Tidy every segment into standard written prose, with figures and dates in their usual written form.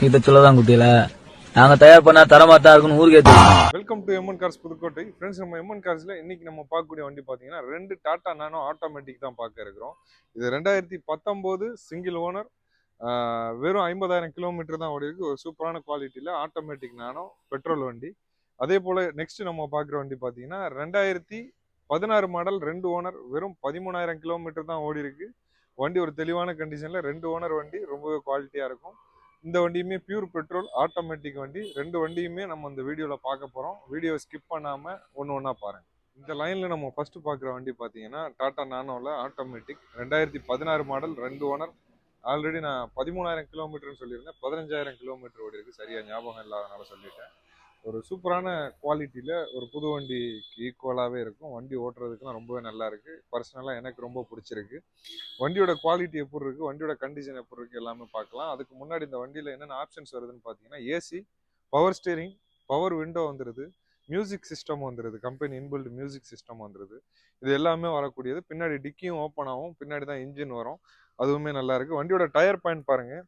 இதை சொல்லதான் குட்டியில நாங்க தயார் பண்ணா தரமா தான் இருக்குன்னு ஊருக்கே தெரியும். Welcome to MN cars Pudukkottai. Friends, நம்ம எம்என் கார்ஸ்ல இன்னைக்கு நம்ம பார்க்கக்கூடிய வண்டி பார்த்தீங்கன்னா 2 டாடா நானோ ஆட்டோமேட்டிக் தான் பார்க்க இருக்கிறோம். இது 2019 சிங்கிள் ஓனர், வெறும் 50,000 கிலோமீட்டர் தான் ஓடி இருக்கு. ஒரு சூப்பரான குவாலிட்டியில் ஆட்டோமேட்டிக் நானோ பெட்ரோல் வண்டி. அதே போல் நெக்ஸ்ட் நம்ம பார்க்குற வண்டி பார்த்தீங்கன்னா 2016 மாடல் 2 ஓனர், வெறும் 13,000 கிலோமீட்டர் தான் ஓடி இருக்கு. வண்டி ஒரு தெளிவான கண்டிஷனில் 2 ஓனர் வண்டி, ரொம்பவே குவாலிட்டியாக இருக்கும். இந்த வண்டியுமே பியூர் பெட்ரோல் ஆட்டோமேட்டிக் வண்டி. 2 வண்டியுமே நம்ம இந்த வீடியோவில் பார்க்க போகிறோம். வீடியோவை ஸ்கிப் பண்ணாமல் ஒன்று ஒன்றா பாருங்கள். இந்த லைனில் நம்ம ஃபஸ்ட்டு பார்க்குற வண்டி பார்த்தீங்கன்னா டாடா நானோவில் ஆட்டோமேட்டிக் 2016 மாடல் 2 ஓனர். ஆல்ரெடி நான் 13,000 கிலோமீட்டர்னு சொல்லியிருந்தேன், 15,000 கிலோமீட்டர் ஓடி இருக்குது. சரியாக ஞாபகம் இல்லாதனால சொல்லிட்டேன். ஒரு சூப்பரான குவாலிட்டியில் ஒரு புது வண்டிக்கு ஈக்குவலாகவே இருக்கும். வண்டி ஓட்டுறதுக்குலாம் ரொம்பவே நல்லா இருக்குது. பர்சனலாக எனக்கு ரொம்ப பிடிச்சிருக்கு. வண்டியோட குவாலிட்டி எப்படி இருக்குது, வண்டியோட கண்டிஷன் எப்படி இருக்குது எல்லாமே பார்க்கலாம். அதுக்கு முன்னாடி இந்த வண்டியில் என்னென்ன ஆப்ஷன்ஸ் வருதுன்னு பார்த்தீங்கன்னா AC, power steering, power window வந்துடுது, மியூசிக் சிஸ்டம் வந்துடுது, கம்பெனி இன்பில்ட் மியூசிக் சிஸ்டம் வந்துடுது. இது எல்லாமே வரக்கூடியது. பின்னாடி டிக்கியும் ஓப்பன் ஆகும், பின்னாடி தான் இன்ஜின் வரும். அதுவுமே நல்லா இருக்குது. வண்டியோட டயர் பாயிண்ட் பாருங்கள்,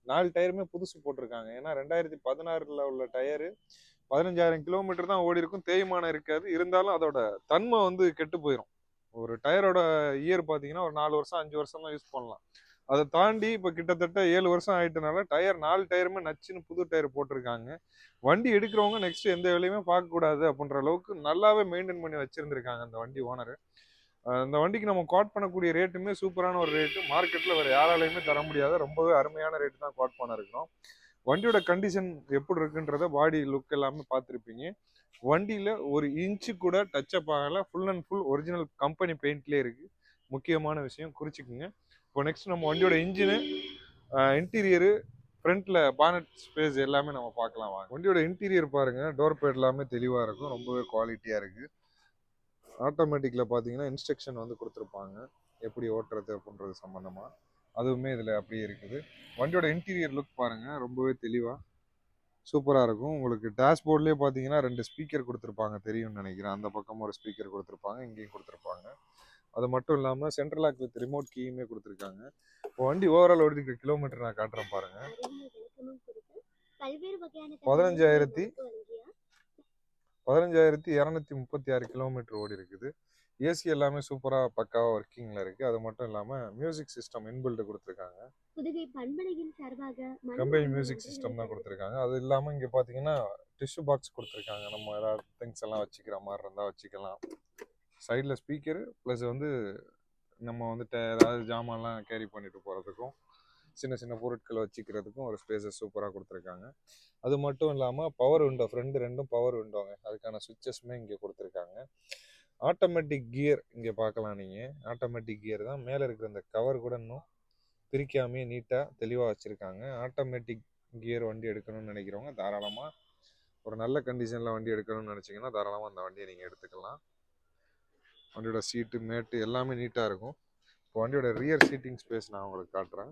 4 டயருமே புதுசு போட்டிருக்காங்க. ஏன்னா 2016 உள்ள டயரு 15,000 கிலோமீட்டர் தான் ஓடி இருக்கும். தேய்மானம் இருக்காது. இருந்தாலும் அதோட தன்மை வந்து கெட்டு போயிடும். ஒரு டயரோட இயர் பார்த்தீங்கன்னா ஒரு 4 வருஷம் 5 வருஷம் தான் யூஸ் பண்ணலாம். அதை தாண்டி இப்போ கிட்டத்தட்ட 7 வருஷம் ஆகிட்டனால டயர் 4 டயருமே நச்சுன்னு புது டயர் போட்டிருக்காங்க. வண்டி எடுக்கிறவங்க நெக்ஸ்ட் எந்த வேலையுமே பார்க்கக்கூடாது அப்படின்ற அளவுக்கு நல்லாவே மெயின்டைன் பண்ணி வச்சிருந்துருக்காங்க அந்த வண்டி ஓனர். அந்த வண்டிக்கு நம்ம கோட் பண்ணக்கூடிய ரேட்டுமே சூப்பரான ஒரு ரேட்டு. மார்க்கெட்டில் வேறு யாராலையுமே தர முடியாத ரொம்பவே அருமையான ரேட்டு தான் கோட் பண்ண இருக்கிறோம். வண்டியோட கண்டிஷன் எப்படி இருக்குன்றத பாடி லுக் எல்லாமே பார்த்துருப்பீங்க. வண்டியில் ஒரு இன்ச்சு கூட டச்சப் ஆகலை. Full and full original company பெயிண்ட்லேயே இருக்குது. முக்கியமான விஷயம் குறிச்சிக்குங்க. இப்போ நெக்ஸ்ட் நம்ம வண்டியோட இன்ஜினு, இன்டீரியரு, ஃப்ரண்ட்டில் பானட் ஸ்பேஸ் எல்லாமே நம்ம பார்க்கலாம் வாங்க. வண்டியோட இன்டீரியர் பாருங்கள், டோர் பேட் எல்லாமே தெளிவாக இருக்கும், ரொம்பவே குவாலிட்டியாக இருக்குது. ஆட்டோமேட்டிக்கில் பார்த்தீங்கன்னா இன்ஸ்ட்ரக்ஷன் வந்து கொடுத்துருப்பாங்க எப்படி ஓட்டுறது அப்படின்றது சம்மந்தமாக. அதுவுமே இதில் அப்படியே இருக்குது. வண்டியோட இன்டீரியர் லுக் பாருங்கள், ரொம்பவே தெளிவாக சூப்பராக இருக்கும். உங்களுக்கு டேஷ்போர்ட்லேயே பார்த்தீங்கன்னா 2 ஸ்பீக்கர் கொடுத்துருப்பாங்க, தெரியும்னு நினைக்கிறேன். அந்த பக்கம் ஒரு ஸ்பீக்கர் கொடுத்துருப்பாங்க, இங்கேயும் கொடுத்துருப்பாங்க. அது மட்டும் இல்லாமல் சென்ட்ரல் லாக் வித் ரிமோட் கீயுமே கொடுத்துருக்காங்க. இப்போ வண்டி ஓவரால் ஓடி இருக்கிற கிலோமீட்டர் நான் காட்டுறேன் பாருங்கள். 15,236 கிலோமீட்டர் ஓடி இருக்குது. ஏசி எல்லாமே சூப்பராக பக்காவாக ஒர்க்கிங்கில் இருக்குது. அது மட்டும் இல்லாமல் மியூசிக் சிஸ்டம் இன்பில்ட் கொடுத்துருக்காங்க. கம்பெனி மியூசிக் சிஸ்டம் தான் கொடுத்துருக்காங்க. அது இல்லாமல் இங்கே பார்த்தீங்கன்னா டிஷ்யூ பாக்ஸ் கொடுத்துருக்காங்க. நம்ம ஏதாவது திங்ஸ் எல்லாம் வச்சுக்கிற மாதிரி இருந்தால் வச்சுக்கலாம். சைடில் ஸ்பீக்கரு ப்ளஸ் வந்து நம்ம வந்துட்டு ஏதாவது ஜாமான்லாம் கேரி பண்ணிட்டு போகிறதுக்கும் சின்ன சின்ன பொருட்களை வச்சுக்கிறதுக்கும் ஒரு ஸ்பேஸஸ் சூப்பராக கொடுத்துருக்காங்க. அது மட்டும் இல்லாமல் பவர் விண்டோ, ஃப்ரெண்டு 2 பவர் விண்டோங்க. அதுக்கான சுவிட்சஸ்மே இங்கே கொடுத்துருக்காங்க. ஆட்டோமேட்டிக் கியர் இங்கே பார்க்கலாம் நீங்கள். ஆட்டோமேட்டிக் கியர் தான். மேலே இருக்கிற இந்த கவர் கூட இன்னும் பிரிக்காமே நீட்டாக தெளிவாக வச்சுருக்காங்க. ஆட்டோமேட்டிக் கியர் வண்டி எடுக்கணும்னு நினைக்கிறவங்க தாராளமாக, ஒரு நல்ல கண்டிஷனில் வண்டி எடுக்கணும்னு நினச்சிங்கன்னா தாராளமாக அந்த வண்டியை நீங்கள் எடுத்துக்கலாம். வண்டியோட சீட்டு மேட்டு எல்லாமே நீட்டாக இருக்கும். இப்போ வண்டியோட ரியர் சீட்டிங் ஸ்பேஸ் நான் உங்களுக்கு காட்டுறேன்.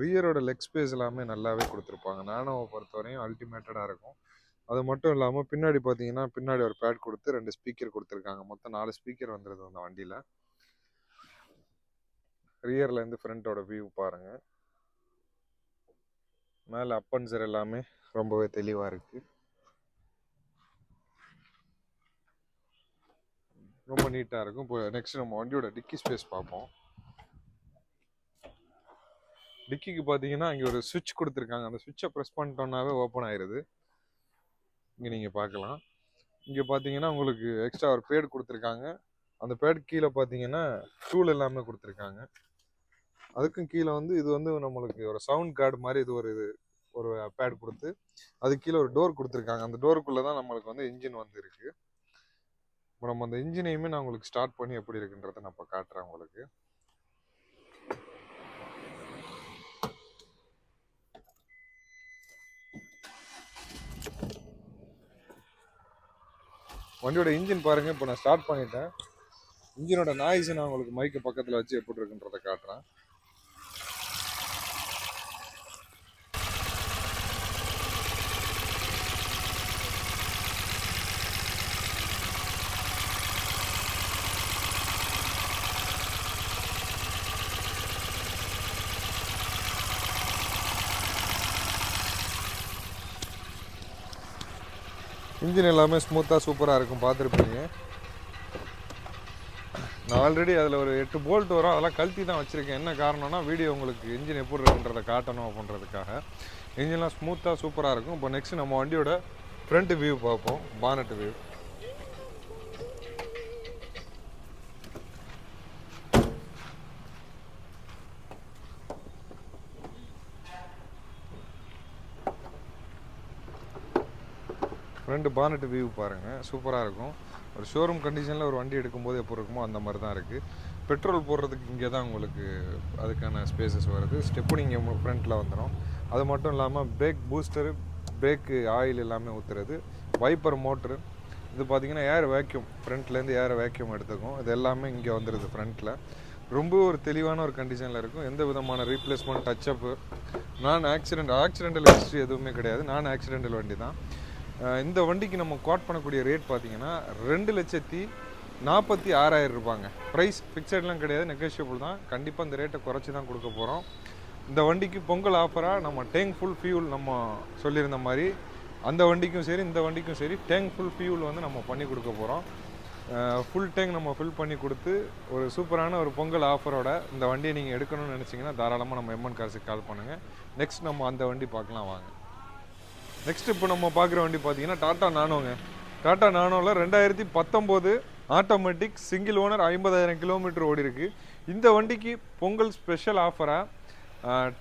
ரியரோட லெக் ஸ்பேஸ் எல்லாமே நல்லாவே கொடுத்துருப்பாங்க. நானோவை பொறுத்தவரையும் அல்டிமேட்டடாக இருக்கும். அது மட்டும் இல்லாமல் பின்னாடி பார்த்தீங்கன்னா பின்னாடி ஒரு பேட் கொடுத்து 2 ஸ்பீக்கர் கொடுத்துருக்காங்க. மொத்தம் 4 ஸ்பீக்கர் வந்துடுது அந்த வண்டியில். ரியர்லேருந்து ஃப்ரண்ட்டோட வியூ பாருங்கள். மேலே அப்பன்சர் எல்லாமே ரொம்பவே தெளிவாக இருக்குது, ரொம்ப நீட்டாக இருக்கும். இப்போ நெக்ஸ்ட் நம்ம வண்டியோட டிக்கி ஸ்பேஸ் பார்ப்போம். டிக்கிக்கு பார்த்தீங்கன்னா இங்கே ஒரு சுவிட்ச் கொடுத்துருக்காங்க. அந்த சுவிட்சை ப்ரெஸ் பண்ணிட்டோன்னாவே ஓப்பன் ஆயிடுது. இங்கே நீங்கள் பார்க்கலாம். இங்கே பார்த்தீங்கன்னா உங்களுக்கு எக்ஸ்ட்ரா ஒரு பேட் கொடுத்துருக்காங்க. அந்த பேட் கீழே பார்த்தீங்கன்னா டூல் எல்லாமே கொடுத்துருக்காங்க. அதுக்கும் கீழே வந்து இது வந்து நம்மளுக்கு ஒரு சவுண்ட் கார்டு மாதிரி இது ஒரு பேட் கொடுத்து அது கீழே ஒரு டோர் கொடுத்துருக்காங்க. அந்த டோருக்குள்ளே தான் நம்மளுக்கு வந்து இன்ஜின் வந்து இருக்குது. இப்போ நம்ம அந்த இன்ஜினையுமே நான் உங்களுக்கு ஸ்டார்ட் பண்ணி எப்படி இருக்குன்றதை நான் இப்போ காட்டுறேன் உங்களுக்கு. வண்டியோட இன்ஜின் பாருங்கள். இப்போ நான் ஸ்டார்ட் பண்ணிட்டேன். இன்ஜினோட நாய்ஸ் நான் உங்களுக்கு மைக்கு பக்கத்தில் வச்சு எப்படி இருக்குன்றதை காட்டுறேன். இன்ஜின் எல்லாமே ஸ்மூத்தாக சூப்பராக இருக்கும், பார்த்துருப்பீங்க. நான் ஆல்ரெடி அதில் ஒரு 8 போல்ட் வரும், அதெல்லாம் கழட்டி தான் வச்சுருக்கேன். என்ன காரணம்னா வீடியோ உங்களுக்கு இன்ஜின் எப்படி இருக்குன்றதை காட்டணும் அப்படின்றதுக்காக. இன்ஜின்லாம் ஸ்மூத்தாக சூப்பராக இருக்கும். இப்போ நெக்ஸ்ட் நம்ம வண்டியோட ஃப்ரண்ட் வியூ பார்ப்போம், bonnet view. Front bonnet view பாருங்கள், சூப்பராக இருக்கும். ஒரு ஷோரூம் கண்டிஷனில் ஒரு வண்டி எடுக்கும்போது எப்போ இருக்குமோ அந்த மாதிரி தான் இருக்குது. பெட்ரோல் போடுறதுக்கு இங்கே தான் உங்களுக்கு அதுக்கான ஸ்பேசஸ் வருது. ஸ்டெப்பு இங்கே ஃப்ரண்ட்டில் வந்துடும். அது மட்டும் இல்லாமல் பிரேக் பூஸ்டரு, பிரேக்கு ஆயில் எல்லாமே ஊற்றுறது, வைப்பர் மோட்ரு. இது பார்த்திங்கன்னா ஏர் வேக்யூம், ஃப்ரண்ட்லேருந்து ஏர் வேக்யூம் எடுத்துக்கும். இது எல்லாமே இங்கே வந்துடுது ஃப்ரண்ட்டில். ரொம்ப ஒரு தெளிவான ஒரு கண்டிஷனில் இருக்கும். எந்த விதமான ரீப்ளேஸ்மெண்ட், டச்சப்பு, ஆக்சிடென்டல் ஹிஸ்ட்ரி எதுவுமே கிடையாது. நான் ஆக்சிடென்டல் வண்டி தான். இந்த வண்டிக்கு நம்ம கோட் பண்ணக்கூடிய ரேட் பார்த்தீங்கன்னா 2,46,000 ரூபாங்க. ப்ரைஸ் ஃபிக்ஸட்லாம் கிடையாது, நெகோஷியபிள் தான். கண்டிப்பாக இந்த ரேட்டை குறைச்சி தான் கொடுக்க போகிறோம். இந்த வண்டிக்கு பொங்கல் ஆஃபராக நம்ம டேங்க் ஃபுல் ஃபியூல் நம்ம சொல்லியிருந்த மாதிரி அந்த வண்டிக்கும் சரி இந்த வண்டிக்கும் சரி டேங்க் ஃபுல் ஃபியூல் வந்து நம்ம பண்ணி கொடுக்க போகிறோம். ஃபுல் டேங்க் நம்ம ஃபில் பண்ணி கொடுத்து ஒரு சூப்பரான ஒரு பொங்கல் ஆஃபரோட இந்த வண்டியை நீங்கள் எடுக்கணும்னு நினச்சிங்கன்னா தாராளமாக நம்ம எம்என் கார்ஸுக்கு கால் பண்ணுங்கள். நெக்ஸ்ட் நம்ம அந்த வண்டி பார்க்கலாம் வாங்க. நெக்ஸ்ட் இப்போ நம்ம பார்க்குற வண்டி பார்த்தீங்கன்னா டாட்டா நானோங்க. டாட்டா நானோவில் 2019 ஆட்டோமேட்டிக் சிங்கிள் ஓனர் 50,000 கிலோமீட்டர் ஓடி இருக்கு. இந்த வண்டிக்கு பொங்கல் ஸ்பெஷல் ஆஃபராக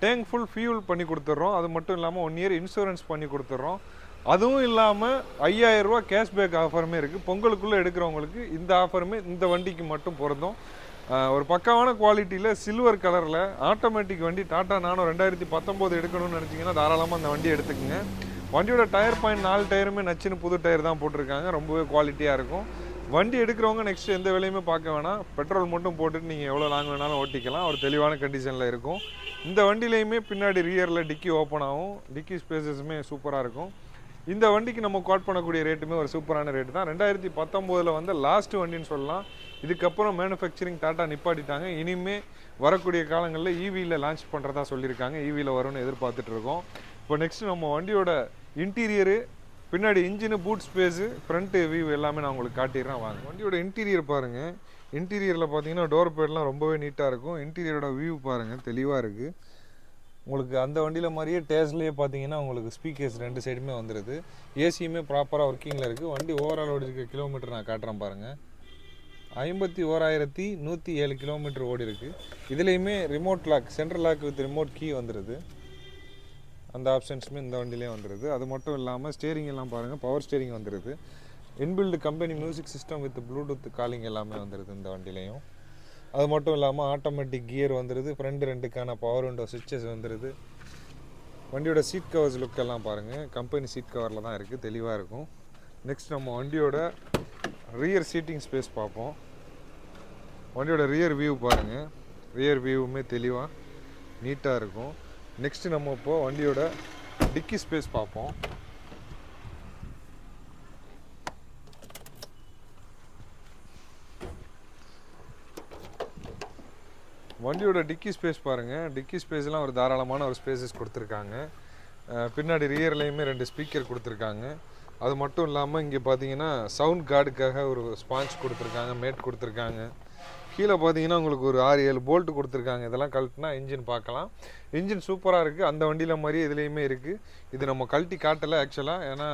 டேங்க் ஃபுல் ஃபியூல் பண்ணி கொடுத்துட்றோம். அது மட்டும் இல்லாமல் 1 இயர் இன்சூரன்ஸ் பண்ணி கொடுத்துட்றோம். அதுவும் இல்லாமல் 5,000 ரூபா கேஷ்பேக் ஆஃபருமே இருக்குது. பொங்கலுக்குள்ளே எடுக்கிறவங்களுக்கு இந்த ஆஃபருமே இந்த வண்டிக்கு மட்டும் பொருந்தும். ஒரு பக்காவான குவாலிட்டியில் சில்வர் கலரில் ஆட்டோமேட்டிக் வண்டி டாட்டா நானோ 2019 எடுக்கணும்னு நினச்சிங்கன்னா தாராளமாக அந்த வண்டி எடுத்துக்கோங்க. வண்டியோட டயர் பாயிண்ட் 4 டயருமே நச்சுன்னு புது டயர் தான் போட்டிருக்காங்க. ரொம்பவே குவாலிட்டியாக இருக்கும். வண்டி எடுக்கிறவங்க நெக்ஸ்ட் எந்த வேலையுமே பார்க்க வேணாம், பெட்ரோல் மட்டும் போட்டுட்டு நீங்கள் எவ்வளோ லாங் வேணாலும் ஓட்டிக்கலாம். ஒரு தெளிவான கண்டிஷனில் இருக்கும். இந்த வண்டியிலையுமே பின்னாடி ரியரில் டிக்கி ஓப்பன் ஆகும், டிக்கி ஸ்பேசஸுமே சூப்பராக இருக்கும். இந்த வண்டிக்கு நம்ம கோட் பண்ணக்கூடிய ரேட்டுமே ஒரு சூப்பரான ரேட்டு தான். 2019 வந்து லாஸ்ட் வண்டின்னு சொல்லலாம். இதுக்கப்புறம் மேனுஃபேக்சரிங் டாட்டா நிப்பாட்டிட்டாங்க. இனிமே வரக்கூடிய காலங்களில் ஈவியில் லான்ச் பண்ணுறதா சொல்லியிருக்காங்க. ஈவியில் வரும்னு எதிர்பார்த்துட்டு இருக்கோம். இப்போ நெக்ஸ்ட் நம்ம வண்டியோட இன்டீரியரு, பின்னாடி engine, boot space, front view எல்லாமே நான் உங்களுக்கு காட்டிடுறேன் வாங்க. வண்டியோட இன்டீரியர் பாருங்கள். இன்டீரியரில் பார்த்தீங்கன்னா டோர் பேட்லாம் ரொம்பவே நீட்டாக இருக்கும். இன்டீரியரோட வியூ பாருங்கள், தெளிவாக இருக்குது. உங்களுக்கு அந்த வண்டியில் மாதிரியே டேஸ்ட்லேயே பார்த்தீங்கன்னா உங்களுக்கு ஸ்பீக்கர்ஸ் 2 சைடுமே வந்துடுது. ஏசியுமே ப்ராப்பராக ஒர்க்கிங்கில் இருக்குது. வண்டி ஓவரால் ஓடி இருக்க கிலோமீட்டர் நான் காட்டுறேன் பாருங்கள். 51,107 கிலோமீட்டர் ஓடி இருக்குது. இதுலேயுமே remote lock, central lock with remote key வந்துடுது. அந்த ஆப்ஷன்ஸுமே இந்த வண்டியிலே வந்துடுது. அது மட்டும் இல்லாமல் ஸ்டேரிங் எல்லாம் பாருங்கள், பவர் ஸ்டேரிங் வந்துடுது. Inbuilt company music system with Bluetooth calling எல்லாமே வந்துடுது இந்த வண்டியிலையும். அது மட்டும் இல்லாமல் ஆட்டோமேட்டிக் கியர் வந்துடுது. ஃப்ரண்ட் 2க்கான பவர் விண்டோ சுவிட்சஸ் வந்துடுது. வண்டியோட சீட் கவர்ஸ் லுக் எல்லாம் பாருங்கள், கம்பெனி சீட் கவரில் தான் இருக்குது, தெளிவாக இருக்கும். நெக்ஸ்ட் நம்ம வண்டியோட ரியர் சீட்டிங் ஸ்பேஸ் பார்ப்போம். வண்டியோட ரியர் வியூ பாருங்கள், ரியர் வியூவுமே தெளிவாக நீட்டாக இருக்கும். நெக்ஸ்ட் நம்ம இப்போ வண்டியோட டிக்கி ஸ்பேஸ் பார்ப்போம். வண்டியோட டிக்கி ஸ்பேஸ் பாருங்கள். டிக்கி ஸ்பேஸ்லாம் ஒரு தாராளமான ஒரு ஸ்பேசஸ் கொடுத்துருக்காங்க. பின்னாடி ரியர்லேயுமே 2 ஸ்பீக்கர் கொடுத்துருக்காங்க. அது மட்டும் இல்லாமல் இங்கே பார்த்தீங்கன்னா சவுண்ட் கார்டுக்காக ஒரு ஸ்பாஞ்ச் கொடுத்துருக்காங்க, மேட் கொடுத்துருக்காங்க. கீழே பார்த்தீங்கன்னா உங்களுக்கு ஒரு 6-7 போல்ட்டு கொடுத்துருக்காங்க. இதெல்லாம் கழட்டினா இன்ஜின் பார்க்கலாம். இன்ஜின் சூப்பராக இருக்குது. அந்த வண்டியில் மாதிரியே இதுலேயுமே இருக்குது. இது நம்ம கழட்டி காட்டலை ஆக்சுவலாக, ஏன்னா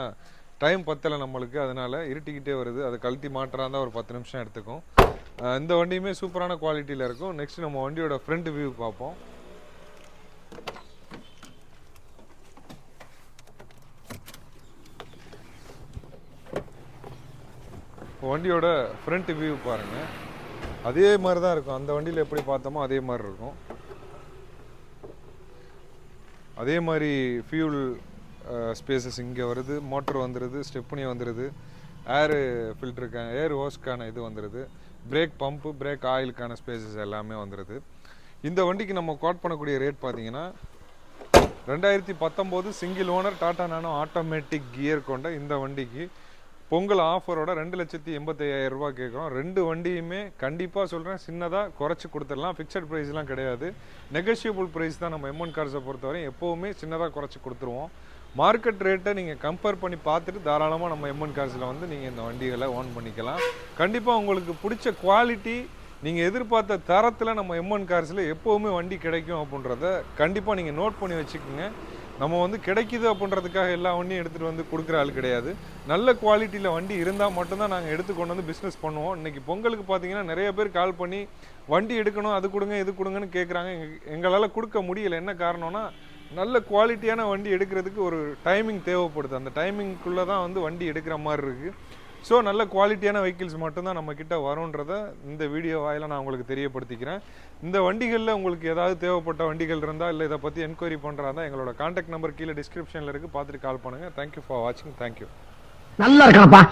டைம் பத்தலை நம்மளுக்கு, அதனால் இருட்டிக்கிட்டே வருது. அதை கழட்டி மாட்டுறா இருந்தால் ஒரு 10 நிமிஷம் எடுத்துக்கும். இந்த வண்டியுமே சூப்பரான குவாலிட்டியில் இருக்கும். நெக்ஸ்ட் நம்ம வண்டியோட ஃப்ரண்ட் வியூ பார்ப்போம். வண்டியோட ஃப்ரண்ட் வியூ பாருங்கள், அதே மாதிரி தான் இருக்கும். அந்த வண்டியில் எப்படி பார்த்தோமோ அதே மாதிரி இருக்கும். அதே மாதிரி ஃபியூல் ஸ்பேசஸ் இங்கே வருது, மோட்டர் வந்துடுது, ஸ்டெப்னி வந்துடுது, ஏர் ஃபில்டருக்கான ஏர் ஹோஸ்க்கான இது வந்துடுது, பிரேக் பம்பு, பிரேக் ஆயிலுக்கான ஸ்பேசஸ் எல்லாமே வந்துடுது. இந்த வண்டிக்கு நம்ம கோட் பண்ணக்கூடிய ரேட் பார்த்தீங்கன்னா 2019 சிங்கிள் ஓனர் டாடா நானோ ஆட்டோமேட்டிக் கியர் கொண்ட இந்த வண்டிக்கு பொங்கல் ஆஃபரோட 2,85,000 ரூபா கேட்குறோம். 2 வண்டியுமே கண்டிப்பாக சொல்கிறேன் சின்னதாக குறைச்சி கொடுத்துடலாம். ஃபிக்ஸட் ப்ரைஸ்லாம் கிடையாது, நெகோஷியபிள் ப்ரைஸ் தான். நம்ம எம்என் கார்ஸை பொறுத்தவரை எப்போவுமே சின்னதாக குறைச்சி கொடுத்துருவோம். மார்க்கெட் ரேட்டை நீங்கள் கம்பேர் பண்ணி பார்த்துட்டு தாராளமாக நம்ம எம்என் கார்ஸில் வந்து நீங்கள் இந்த வண்டிகளை ஓன் பண்ணிக்கலாம். கண்டிப்பாக உங்களுக்கு பிடிச்ச குவாலிட்டி, நீங்கள் எதிர்பார்த்த தரத்தில் நம்ம எம்என் கார்ஸில் எப்போவுமே வண்டி கிடைக்கும் அப்படின்றத கண்டிப்பாக நீங்கள் நோட் பண்ணி வச்சுக்கோங்க. நம்ம வந்து கிடைக்குது அப்படின்றதுக்காக எல்லா வண்டியும் எடுத்துகிட்டு வந்து கொடுக்குற ஆள் கிடையாது. நல்ல குவாலிட்டியில் வண்டி இருந்தால் மட்டும்தான் நாங்கள் எடுத்து கொண்டு வந்து பிஸ்னஸ் பண்ணுவோம். இன்றைக்கி பொங்கலுக்கு பார்த்தீங்கன்னா நிறைய பேர் கால் பண்ணி வண்டி எடுக்கணும், அது கொடுங்க இது கொடுங்கன்னு கேட்குறாங்க. எங்களால் கொடுக்க முடியலை. என்ன காரணம்னா, நல்ல குவாலிட்டியான வண்டி எடுக்கிறதுக்கு ஒரு டைமிங் தேவைப்படுது. அந்த டைமிங்குள்ளே தான் வந்து வண்டி எடுக்கிற மாதிரி இருக்குது. ஸோ நல்ல குவாலிட்டியான வெஹிக்கிள்ஸ் மட்டும்தான் நம்மக்கிட்ட வரும்ன்றதை இந்த வீடியோ வாயிலாக நான் உங்களுக்கு தெரியப்படுத்திக்கிறேன். இந்த வண்டிகளில் உங்களுக்கு ஏதாவது தேவைப்பட்ட வண்டிகள் இருந்தால் இல்லை இதை பற்றி என்கொயரி பண்ணுறாதான் எங்களோட கான்டாக்ட் நம்பர் கீழே டிஸ்கிரிப்ஷனில் இருக்குது, பார்த்துட்டு கால் பண்ணுங்கள். தேங்க்யூ ஃபார் வாட்சிங். தேங்க்யூ. நல்லா இருக்காப்பா.